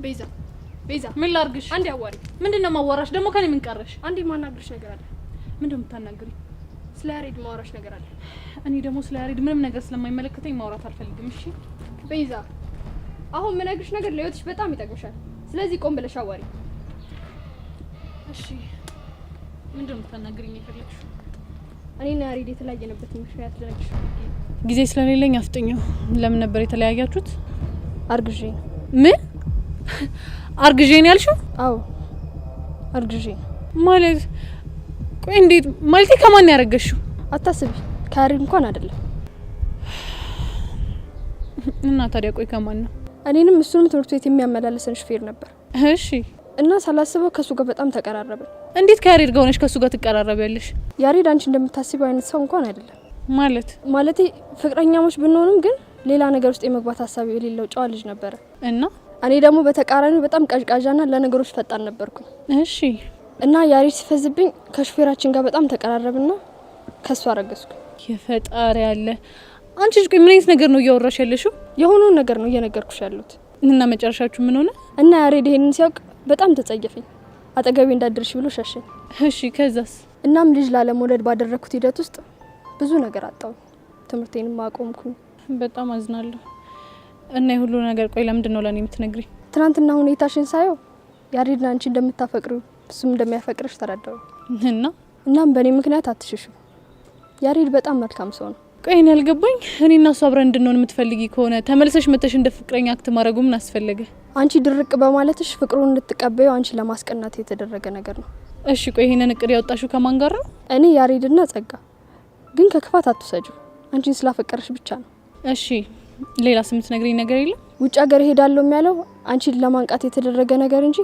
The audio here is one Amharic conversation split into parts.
ቤዛ ምን ላርግሽ? አንዴ አዋሪ። ምንድነው ማዋራሽ? ደግሞ ከኔ ምን ቀረሽ? አንዴ ማናግርሽ ነገር አለ። ምንድነው የምታናግሪ? ስለ ያሬድ ማውራሽ ነገር አለ። እኔ ደግሞ ስለ ያሬድ ምንም ነገር ስለማይመለከተኝ ማውራት አልፈልግም። እሺ ቤዛ፣ አሁን ምነግርሽ ነገር ለህይወትሽ በጣም ይጠቅምሻል። ስለዚህ ቆም ብለሽ አዋሪ። እሺ ምንድነው የምታናግሪኝ የፈለግሽው? እኔና ያሬድ የተለያየንበትን ምክንያት ልነግርሽ። ጊዜ ስለሌለኝ አፍጥኘው። ለምን ነበር የተለያያችሁት? አርግዤ። ምን አርግዤ ነው ያልሽው? አዎ አርግዤ ማለት። ቆይ እንዴት ማለት? ከማን ያረገሽው? አታስቢ፣ ከያሬድ እንኳን አይደለም። እና ታዲያ ቆይ ከማን ነው? እኔንም እሱንም ትምህርት ቤት የሚያመላልሰን ሹፌር ነበር። እሺ። እና ሳላስበው ከሱ ጋር በጣም ተቀራረብን። እንዴት ከያሬድ ጋር ሆነሽ ከሱ ጋር ትቀራረቢያለሽ? ያሬድ አንቺ እንደምታስቢው አይነት ሰው እንኳን አይደለም። ማለቴ ፍቅረኛሞች ብንሆንም ግን ሌላ ነገር ውስጥ የመግባት ሀሳብ የሌለው ጨዋ ልጅ ነበረ። እና እኔ ደግሞ በተቃራኒው በጣም ቀዥቃዣና ለነገሮች ፈጣን ነበርኩኝ። እሺ። እና ያሬድ ሲፈዝብኝ ከሹፌራችን ጋር በጣም ተቀራረብና ከሱ አረገዝኩ። የፈጣሪ ያለ አንቺ ቆይ ምን አይነት ነገር ነው እያወራሽ ያለሽው? የሆነውን ነገር ነው እየነገርኩሽ ያለሁት። እና መጨረሻችሁ ምን ሆነ? እና ያሬድ ይሄንን ሲያውቅ በጣም ተጸየፈኝ። አጠገቤ እንዳደርሽ ብሎ ሸሸኝ። እሺ ከዛስ? እናም ልጅ ላለመውለድ ባደረኩት ሂደት ውስጥ ብዙ ነገር አጣሁ። ትምህርቴንም አቆምኩኝ። በጣም አዝናለሁ። እና የሁሉ ነገር ቆይ ለምንድን ነው ለኔ የምትነግሪኝ? ትናንትና ሁኔታሽን ሳየው ያሬድን አንቺ እንደምታፈቅሪው እሱም እንደሚያፈቅርሽ ተረዳሁ። እናም በእኔ ምክንያት አትሽሹ። ያሬድ በጣም መልካም ሰው ነው። ቆይ እኔ ያልገባኝ እኔና እሱ አብረን እንድንሆን የምትፈልጊ ከሆነ ተመልሰሽ መተሽ እንደ ፍቅረኛ አክት ማድረጉ ምን አስፈለገ? አንቺ ድርቅ በማለትሽ ፍቅሩን እንድትቀበዩ አንቺ ለማስቀናት የተደረገ ነገር ነው። እሺ ቆይ ይሄንን እቅድ ያወጣሽው ከማን ጋር ነው? እኔ ያሬድና ጸጋ። ግን ከክፋት አትሰጁ። አንቺን ስላፈቀረሽ ብቻ ነው። እሺ ሌላ ስምት ነግሪኝ ነገር የለም? ውጭ ሀገር ሄዳለሁ የሚያለው አንቺን ለማንቃት የተደረገ ነገር እንጂ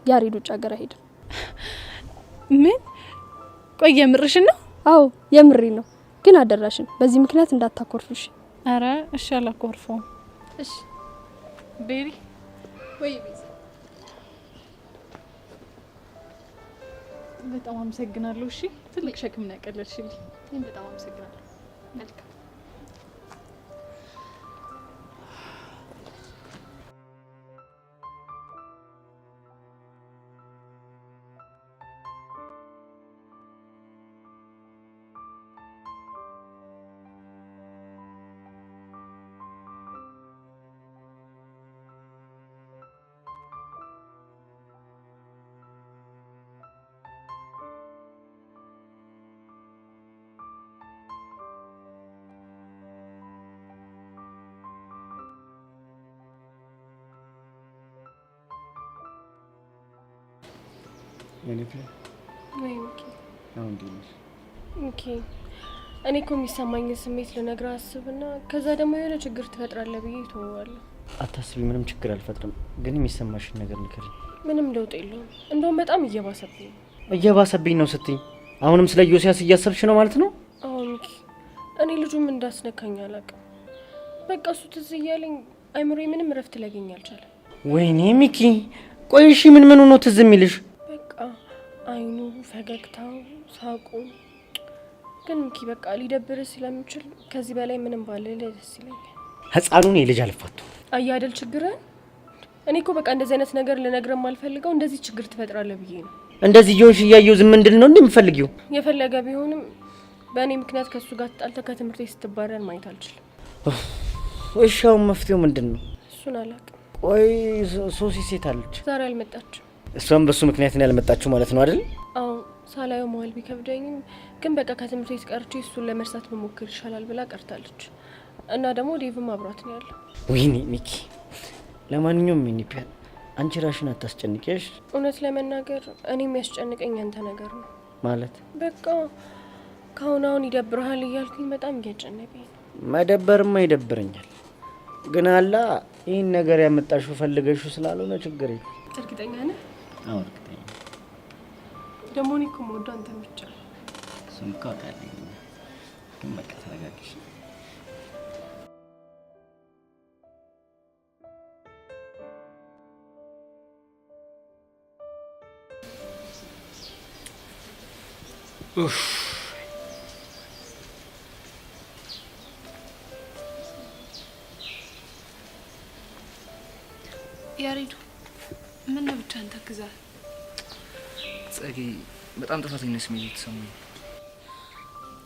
ያሬድ ውጭ ሀገር አይሄድም። ምን? ቆይ የምርሽን ነው? አዎ የምሪ ነው። ግን አደራሽን በዚህ ምክንያት እንዳታኮርፍሽ። አረ እሺ አላኮርፈውም። እሺ ቤሪ ወይ ቤዛ፣ በጣም አመሰግናለሁ። እሺ ትልቅ ሸክም ነው ያቀለልሽልኝ። እኔም በጣም አመሰግናለሁ። መልካም እኔ እኮ የሚሰማኝ ስሜት ልነግርህ አስብና ከዛ ደግሞ የሆነ ችግር ትፈጥራለህ ብዬ ተወዋለሁ። አታስቢ፣ ምንም ችግር አልፈጥርም። ግን የሚሰማሽን ነገር ንገሪኝ። ምንም ለውጥ የለውም። እንደውም በጣም እየባሰብኝ ነው። እየባሰብኝ ነው ስትኝ አሁንም ስለ ዮሲያስ እያሰብሽ ነው ማለት ነው? አዎ ሚኪ፣ እኔ ልጁም እንዳስነካኝ አላውቅም። በቃ እሱ ትዝ እያለኝ አይምሮዬ ምንም እረፍት ሊያገኝ አልቻለም። ወይኔ ሚኪ፣ ቆይ እሺ ምን ነው ትዝ የሚልሽ? በቃ አይኑ፣ ፈገግታው፣ ሳቁ። ግን ሚኪ በቃ ሊደብር ስለሚችል ከዚህ በላይ ምንም ባልል ደስ ይለኛል። ህፃኑን የልጅ አልፋቱ አያደል ችግርን። እኔ እኮ በቃ እንደዚህ አይነት ነገር ልነግርህ ማልፈልገው እንደዚህ ችግር ትፈጥራለህ ብዬ ነው። እንደዚህ ይሆንሽ እያየሁ ዝም እንድል ነው እንደምፈልጊው? የፈለገ ቢሆንም በእኔ ምክንያት ከሱ ጋር ተጣልተህ ከትምህርት ቤት ስትባረር ማየት አልችልም። እሺው መፍትሄው ምንድነው? እሱን አላውቅም። ቆይ ሶሲ ሴት አለች ዛሬ አልመጣችም። እሷም በሱ ምክንያት ነው ያልመጣችው ማለት ነው አይደል? አዎ ሳላየው መዋል ቢከብደኝም ግን በቃ ከትምህርት ቤት ቀርቼ እሱን ለመርሳት መሞከር ይሻላል ብላ ቀርታለች። እና ደግሞ ዴቭም አብሯት ነው ያለው። ወይኔ ሚኪ፣ ለማንኛውም ሚኒፒያ አንቺ ራሽን አታስጨንቂሽ። እውነት ለመናገር እኔ የሚያስጨንቀኝ አንተ ነገር ነው ማለት። በቃ ካሁን ይደብርሃል እያልኩኝ በጣም እያጨነቀኝ ነው። መደበርማ ይደብረኛል፣ ግን አላ ይህን ነገር ያመጣሽው ፈልገሽው ስላልሆነ ችግር የለም። እርግጠኛ ነህ? አዎ እርግጠኛ ደግሞ እኔ እኮ የምወደው አንተን ብቻ ነው። እሱን እኮ አውቃለሁ፣ ግን በቃ ተረጋግሽ። ያሬዱ ምን ነው ብቻ አንተ ግዛ ጸጊ በጣም ጥፋተኛ ስሜት የተሰማኝ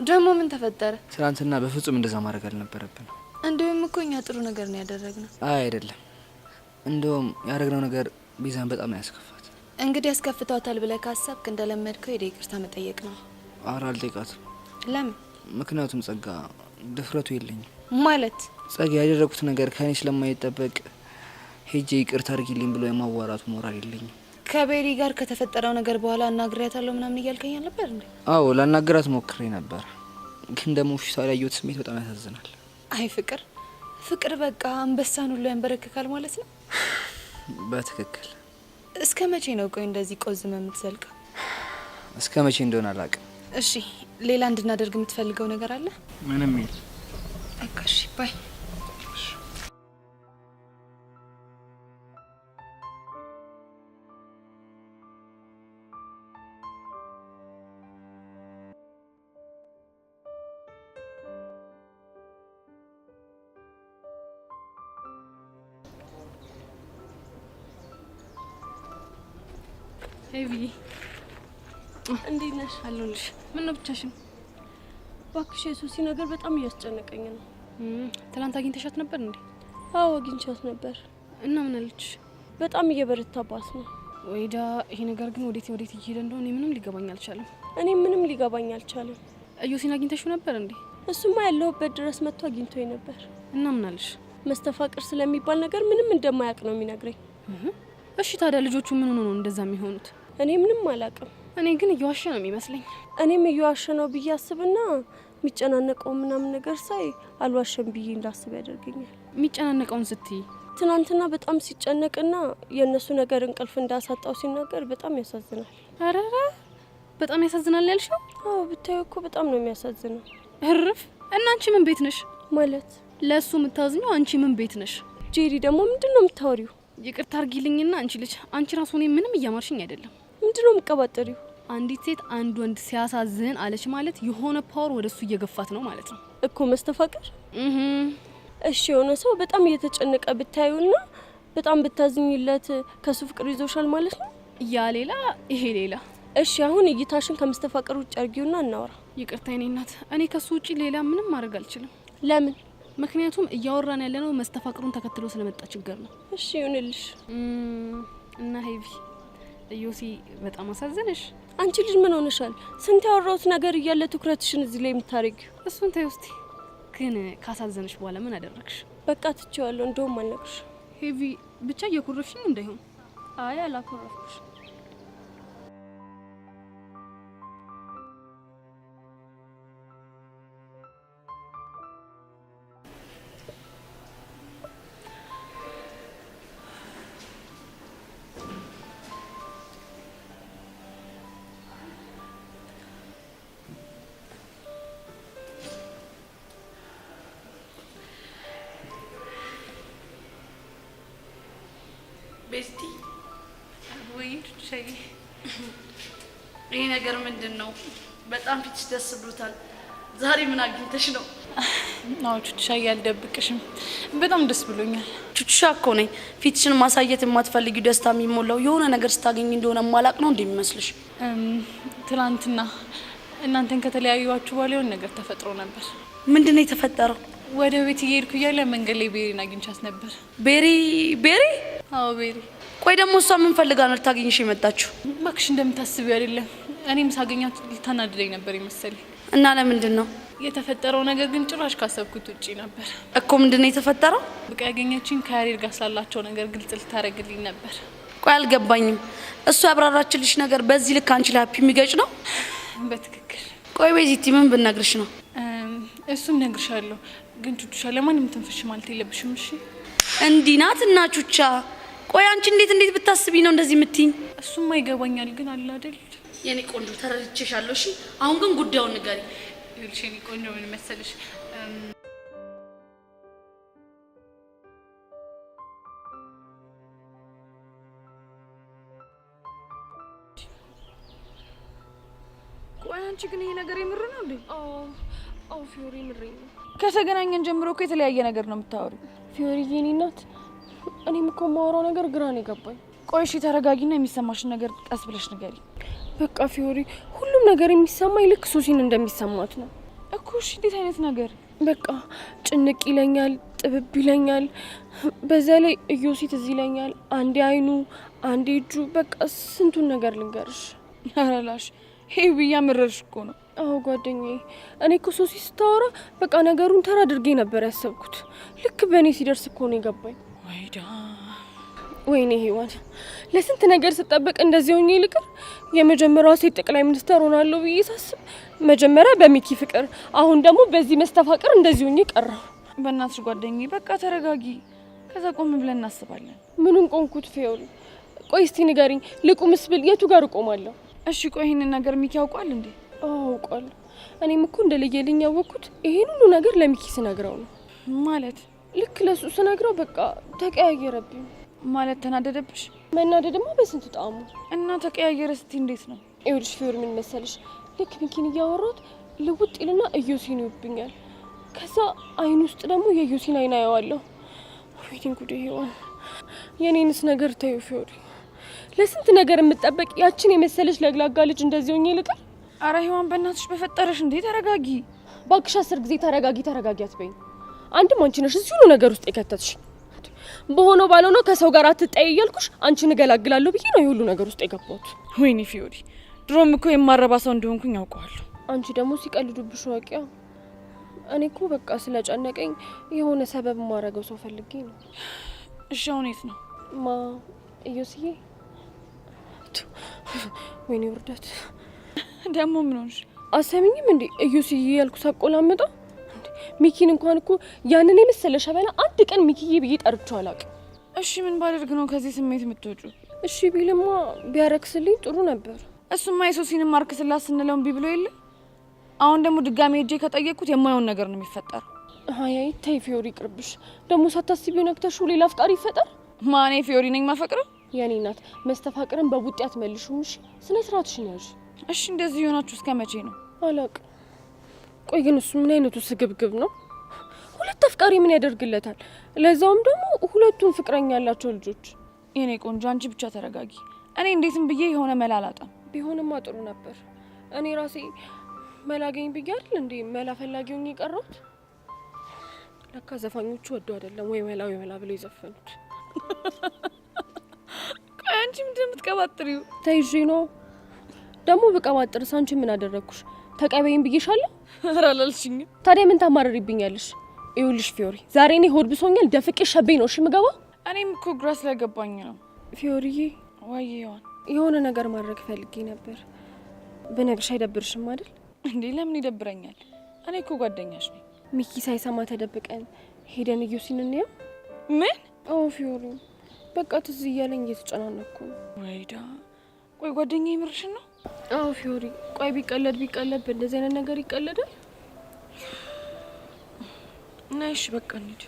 ደግሞ ምን ተፈጠረ? ትናንትና በፍጹም እንደዛ ማድረግ አልነበረብን። እንደውም እኮ እኛ ጥሩ ነገር ነው ያደረግነው። አይደለም እንደውም ያደረግነው ነገር ቤዛን በጣም ያስከፋት። እንግዲህ ያስከፍቷታል ብለህ ካሰብክ እንደለመድከው ሄደ ይቅርታ መጠየቅ ነው። ኧረ አልጠይቃትም። ለምን? ምክንያቱም ጸጋ ድፍረቱ የለኝም። ማለት ጸጋ ያደረኩት ነገር ከኔ ስለማይጠበቅ ሄጄ ይቅርታ አድርጊልኝ ብሎ የማዋራቱ ሞራል የለኝም። ከቤሪ ጋር ከተፈጠረው ነገር በኋላ አናግሪያታለሁ ምናምን እያልከኝ ነበር እንዴ? አዎ ላናገራት ሞክሬ ነበር፣ ግን ደግሞ ፊቷ ላይ ያየሁት ስሜት በጣም ያሳዝናል። አይ ፍቅር በቃ አንበሳን ሁሉ ያንበረክካል ማለት ነው። በትክክል። እስከ መቼ ነው ቆይ እንደዚህ ቆዝመ የምትዘልቀው? እስከ መቼ እንደሆነ አላውቅም። እሺ ሌላ እንድናደርግ የምትፈልገው ነገር አለ? ምንም የለም። በቃ እሺ ባይ። ሄቪ እንዴት ነሽ? አለሁልሽ። ምን ነው ብቻሽን? እባክሽ የሱሲ ነገር በጣም እያስጨነቀኝ ነው። ትናንት አግኝተሻት ነበር እንዴ? አዎ አግኝቻት ነበር። እና ምን አለች? በጣም እየበረታባት ነው። ወይዳ ይሄ ነገር ግን ወዴት እየሄደ እንደሆነ ምንም ሊገባኝ አልቻለም። እኔ ምንም ሊገባኝ አልቻለም። እዮሲን አግኝተሽው ነበር እንዴ? እሱማ ያለሁበት ድረስ መጥቶ አግኝቶኝ ነበር። እና ምን አለሽ? መስተፋቅር ስለሚባል ነገር ምንም እንደማያውቅ ነው የሚነግረኝ። እሺ ታዲያ ልጆቹ ምን ሆነው ነው እንደዛ የሚሆኑት? እኔ ምንም አላውቅም። እኔ ግን እየዋሸ ነው የሚመስለኝ። እኔም እየዋሸ ነው ብዬ አስብና የሚጨናነቀው ምናምን ነገር ሳይ አልዋሸም ብዬ እንዳስብ ያደርገኛል። የሚጨናነቀውን ስትይ? ትናንትና በጣም ሲጨነቅና የእነሱ ነገር እንቅልፍ እንዳሳጣው ሲናገር በጣም ያሳዝናል። አረ በጣም ያሳዝናል ያልሽው? አዎ ብታዩ እኮ በጣም ነው የሚያሳዝነው። እርፍ። እና አንቺ ምን ቤት ነሽ? ማለት ለሱ የምታዝኘው አንቺ ምን ቤት ነሽ? ጄሪ ደግሞ ምንድነው የምታወሪው? ይቅርታ አርጊልኝና አንቺ ልጅ፣ አንቺ ራሱ እኔ ምንም እያማርሽኝ አይደለም። ምንድነው የምትቀባጠሪው? አንዲት ሴት አንድ ወንድ ሲያሳዝን አለች ማለት የሆነ ፓወር ወደሱ እየገፋት ነው ማለት ነው እኮ መስተፋቅር። እሺ የሆነ ሰው በጣም እየተጨነቀ ብታዩና በጣም ብታዝኝለት ከሱ ፍቅር ይዞሻል ማለት ነው? ያ ሌላ ይሄ ሌላ። እሺ አሁን እይታሽን ከመስተፋቅር ውጭ አርጊውና እናወራ። ይቅርታ የኔ እናት፣ እኔ ከሱ ውጪ ሌላ ምንም ማድረግ አልችልም። ለምን? ምክንያቱም እያወራን ያለነው መስተፋቅሩን ተከትሎ ስለመጣ ችግር ነው። እሺ ይሁንልሽ። እና ሄቪ እዮሲ በጣም አሳዘነሽ? አንቺ ልጅ ምን ሆነሻል? ስንት ያወራሁት ነገር እያለ ትኩረትሽን እዚህ ላይ የምታረጊው? እሱን ተይ ውስቲ። ግን ካሳዘነሽ በኋላ ምን አደረግሽ? በቃ ትቼዋለሁ። እንደውም አልነግርሽ። ሄቪ ብቻ እየኮረፍሽኝ እንዳይሆን። አይ አላኮረፍኩሽ። ቤስቲ ወይ ሸይ ይሄ ነገር ምንድነው? በጣም ፊትሽ ደስ ብሎታል። ዛሬ ምን አግኝተሽ ነው? አዎ ቹቻ ያልደብቅሽም በጣም ደስ ብሎኛል። ቹቻ እኮ ነኝ። ፊትሽን ማሳየት የማትፈልጊው ደስታ የሚሞላው የሆነ ነገር ስታገኝ እንደሆነ ማላቅ ነው እንደሚመስልሽ? ትናንትና እናንተን ከተለያዩዋችሁ በኋላ የሆነ ነገር ተፈጥሮ ነበር። ምንድነው የተፈጠረው? ወደ ቤት እየሄድኩ እያለ መንገድ ላይ ቤሪን አግኝቻት ነበር። ቤሪ? አዎ ቤሪ። ቆይ ደግሞ እሷ ምን ፈልጋ ነው ልታገኝሽ የመጣችሁ? እባክሽ እንደምታስቢው አይደለም። እኔም ሳገኛት ልታናድደኝ ነበር ይመስለኝ። እና ለምንድን ነው የተፈጠረው ነገር ግን ጭራሽ ካሰብኩት ውጪ ነበር እኮ። ምንድነው የተፈጠረው? በቃ ያገኘችኝ ከያሬድ ጋር ስላላቸው ነገር ግልጽ ልታረግልኝ ነበር። ቆይ አልገባኝም። እሱ ያብራራችልሽ ነገር በዚህ ልክ አንቺ ላይ የሚገጭ ነው? በትክክል። ቆይ ቤዚቲ ምን ብነግርሽ ነው? እሱን ነግርሻለሁ፣ ግን ቹቻ ለማንም ትንፍሽ ማለት የለብሽም እሺ? እንዲህ ናት እና ቹቻ። ቆይ አንቺ እንዴት ብታስቢ ነው እንደዚህ የምትይኝ? እሱማ ይገባኛል፣ ግን አለ አይደል የኔ ቆንጆ ተረድቼሻለሁ። እሺ አሁን ግን ጉዳዩን ንገሪኝ። ይልሽ የኔ ቆንጆ ምን መሰለሽ፣ ቆይ አንቺ ግን ይሄ ነገር የምር ነው እንዴ? አዎ ፊዮሪ ምሬኝ ነው። ከተገናኘን ጀምሮ እኮ የተለያየ ነገር ነው የምታወሪው። ፊዮሪ የኔ ናት። እኔም እኮ የማወራው ነገር ግራ ነው የገባኝ። ቆይ እሺ ተረጋጊና የሚሰማሽን ነገር ቀስ ብለሽ ንገሪ። በቃ ፊዮሪ ሁሉም ነገር የሚሰማኝ ልክ ሶሲን እንደሚሰማት ነው እኮ። እሺ እንዴት አይነት ነገር? በቃ ጭንቅ ይለኛል፣ ጥብብ ይለኛል። በዛ ላይ እዮሲ ትዝ ይለኛል። አንዴ አይኑ፣ አንዴ እጁ፣ በቃ ስንቱን ነገር ልንገርሽ። አራላሽ ሄይ ብያ ምረርሽ እኮ ነው። አዎ ጓደኛዬ፣ እኔ እኮ ሶሲ ስታወራ በቃ ነገሩን ተራ አድርጌ ነበር ያሰብኩት። ልክ በእኔ ሲደርስ እኮ ነው የገባኝ። ወይዳ ወይኔ ሄዋን፣ ለስንት ነገር ስጠበቅ እንደዚህ ሆኜ ልቅር። የመጀመሪያዋ ሴት ጠቅላይ ሚኒስትር ሆናለሁ ብዬ ሳስብ መጀመሪያ በሚኪ ፍቅር፣ አሁን ደግሞ በዚህ መስተፋቅር እንደዚህ ሆኜ ቀረሁ። በእናትሽ ጓደኛዬ በቃ ተረጋጊ። ከዛ ቆም ብለን እናስባለን። ምኑን ቆምኩት ፊዮሪ? ቆይ እስቲ ንገሪኝ፣ ልቁምስ ብል የቱ ጋር እቆማለሁ? እሺ ቆይ ይሄንን ነገር ሚኪ ያውቃል እንዴ? አዎ አውቃለሁ። እኔም እኮ እንደለየልኝ ያወቅኩት ይሄን ሁሉ ነገር ለሚኪ ስነግረው ነው። ማለት ልክ ለሱ ስነግረው በቃ ተቀያየረብኝ። ማለት ተናደደብሽ? መናደድማ በስንት ጣሙ። እና ተቀያየረ ስቲ እንዴት ነው? ይኸውልሽ ፊዮሪ ምን መሰለሽ፣ ልክ ሚኪን እያወራሁት ልውጥ ይልና እዮሲን ይውብኛል። ከዛ አይን ውስጥ ደግሞ የእዮሲን አይን አየዋለሁ። ወይኔ ጉዴ ሄዋን፣ የኔንስ ነገር ታዩ ፊዮሪ። ለስንት ነገር የምጠበቅ ያችን የመሰለች ለግላጋ ልጅ እንደዚህ ሆኜ ልቅር? አረ ሄዋን በእናትሽ በፈጠረሽ እንዴ ተረጋጊ። ባክሽ 10 ጊዜ ተረጋጊ ተረጋጊ አትበይኝ። አንድም አንቺ ነሽ እዚህ ሁሉ ነገር ውስጥ የከተትሽ። በሆነው ባልሆነው ከሰው ጋር አትጣይ እያልኩሽ አንቺን እገላግላለሁ ብዬ ነው የሁሉ ነገር ውስጥ የገባሁት። ወይኔ ፊዮሪ፣ ድሮም እኮ የማረባ ሰው እንደሆንኩኝ ያውቀዋለሁ። አንቺ ደግሞ ሲቀልዱብሽ ዋቂያ። እኔ እኮ በቃ ስለጨነቀኝ የሆነ ሰበብ ማረገው ሰው ፈልጌ ነው። እሺ አሁን የት ነው? ማ እዮስዬ? ወይኔ ውርደት። ደግሞ ምን ሆንሽ? አሰሚኝም እንዴ እዮስዬ ያልኩ ሳቆላምጠው ሚኪን እንኳን እኮ ያንን የመሰለ ሸበላ አንድ ቀን ሚኪዬ ብዬ ጠርቼው አላውቅም። እሺ ምን ባደርግ ነው ከዚህ ስሜት የምትወጪው? እሺ ቢልማ ቢያረክስልኝ ጥሩ ነበር። እሱማ የሶሲንም ማርክስላት ስንለው እምቢ ብሎ የለ። አሁን ደግሞ ድጋሜ ሄጄ ከጠየቅኩት የማይሆን ነገር ነው የሚፈጠር። አይ ተይ ፊዮሪ ይቅርብሽ። ደግሞ ሳታስቢው ነክተሽው ሌላ አፍቃሪ ይፈጠር። ማኔ ፊዮሪ ነኝ ማፈቅረው? የኔ እናት መስተፋቅርን በቡጤ አትመልሺውም። እሺ ስነ ስርዓትሽን ያዥ። እሺ እንደዚህ የሆናችሁ እስከ መቼ ነው? አላውቅም። ቆይ ግን እሱ ምን አይነቱ ስግብግብ ነው? ሁለት አፍቃሪ ምን ያደርግለታል? ለዛውም ደግሞ ሁለቱን ፍቅረኛ ያላቸው ልጆች። የኔ ቆንጆ አንቺ ብቻ ተረጋጊ። እኔ እንዴትም ብዬ የሆነ መላ አላጣም። ቢሆንማ ጥሩ ነበር። እኔ ራሴ መላገኝ ብዬ አይደል እንዴ መላ ፈላጊውን የቀረሁት። ለካ ዘፋኞቹ ወዶ አይደለም ወይ መላ ብለው የዘፈኑት። ቆይ አንቺ ምንድን የምትቀባጥሪው? ተይዤ ነው ደግሞ ብቀባጥርስ አንቺ ምን አደረግኩሽ? ተቀበይኝ ብዬሻለሁ። ኧረ አላልሽኝም። ታዲያ ምን ታማርሪብኛለሽ? ይኸውልሽ ፊዮሪ ዛሬ እኔ ሆድ ብሶኛል። ደፍቄ ሸቤ ነው እሺ የምገባው። እኔም እኮ ግራ ስለገባኝ ነው። ፊዮሪዬ ወይ ይሆን የሆነ ነገር ማድረግ ፈልጌ ነበር። ብነግርሽ አይደብርሽም አይደል? እንዴ ለምን ይደብረኛል? እኔ እኮ ጓደኛሽ ነኝ። ሚኪ ሳይሰማ ተደብቀን ሄደን እዮሲን እንየው። ምን? አዎ ፊዮሪ በቃ ትዝ እያለኝ እየተጨናነኩ ነው። ወይዳ ቆይ ጓደኛዬ የምርሽን ነው? አዎ ፊዮሪ ቆይ ቢቀለድ በእንደዚህ አይነት ነገር ይቀለዳል? እና እሺ በቃ እንሂድ።